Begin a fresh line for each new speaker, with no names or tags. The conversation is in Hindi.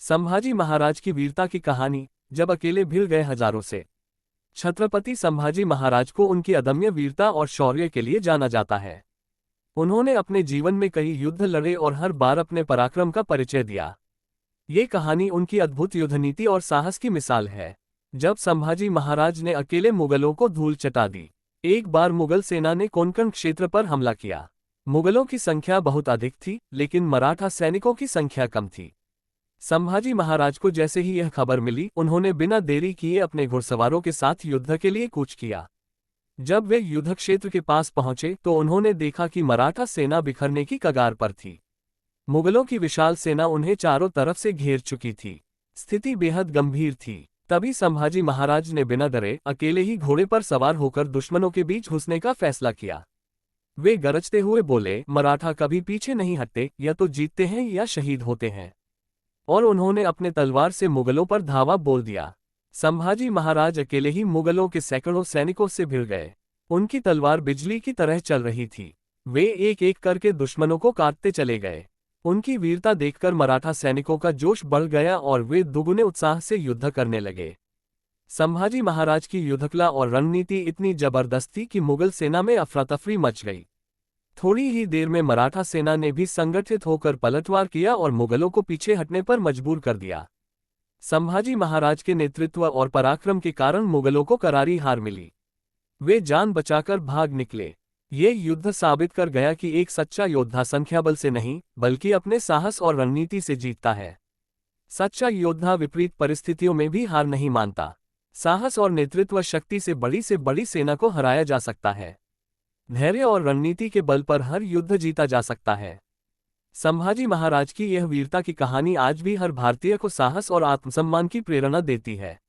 संभाजी महाराज की वीरता की कहानी। जब अकेले भिड़ गए हजारों से। छत्रपति संभाजी महाराज को उनकी अदम्य वीरता और शौर्य के लिए जाना जाता है। उन्होंने अपने जीवन में कई युद्ध लड़े और हर बार अपने पराक्रम का परिचय दिया। ये कहानी उनकी अद्भुत युद्धनीति और साहस की मिसाल है। जब संभाजी महाराज ने अकेले मुगलों को धूल चटा दी। एक बार मुगल सेना ने कोंकण क्षेत्र पर हमला किया। मुगलों की संख्या बहुत अधिक थी, लेकिन मराठा सैनिकों की संख्या कम थी। संभाजी महाराज को जैसे ही यह खबर मिली, उन्होंने बिना देरी किए अपने घुड़सवारों के साथ युद्ध के लिए कूच किया। जब वे युद्ध क्षेत्र के पास पहुंचे तो उन्होंने देखा कि मराठा सेना बिखरने की कगार पर थी। मुगलों की विशाल सेना उन्हें चारों तरफ से घेर चुकी थी। स्थिति बेहद गंभीर थी। तभी संभाजी महाराज ने बिना डरे अकेले ही घोड़े पर सवार होकर दुश्मनों के बीच घुसने का फैसला किया। वे गरजते हुए बोले, मराठा कभी पीछे नहीं हटते, या तो जीतते हैं या शहीद होते हैं। और उन्होंने अपने तलवार से मुगलों पर धावा बोल दिया। संभाजी महाराज अकेले ही मुगलों के सैकड़ों सैनिकों से भिड़ गए। उनकी तलवार बिजली की तरह चल रही थी। वे एक एक करके दुश्मनों को काटते चले गए। उनकी वीरता देखकर मराठा सैनिकों का जोश बढ़ गया और वे दुगुने उत्साह से युद्ध करने लगे। संभाजी महाराज की युद्धकला और रणनीति इतनी जबरदस्त थी कि मुगल सेना में अफरा-तफरी मच गई। थोड़ी ही देर में मराठा सेना ने भी संगठित होकर पलटवार किया और मुगलों को पीछे हटने पर मजबूर कर दिया। संभाजी महाराज के नेतृत्व और पराक्रम के कारण मुगलों को करारी हार मिली। वे जान बचाकर भाग निकले। ये युद्ध साबित कर गया कि एक सच्चा योद्धा संख्याबल से नहीं, बल्कि अपने साहस और रणनीति से जीतता है। सच्चा योद्धा विपरीत परिस्थितियों में भी हार नहीं मानता। साहस और नेतृत्व शक्ति से बड़ी सेना को हराया जा सकता है। धैर्य और रणनीति के बल पर हर युद्ध जीता जा सकता है। संभाजी महाराज की यह वीरता की कहानी आज भी हर भारतीय को साहस और आत्मसम्मान की प्रेरणा देती है।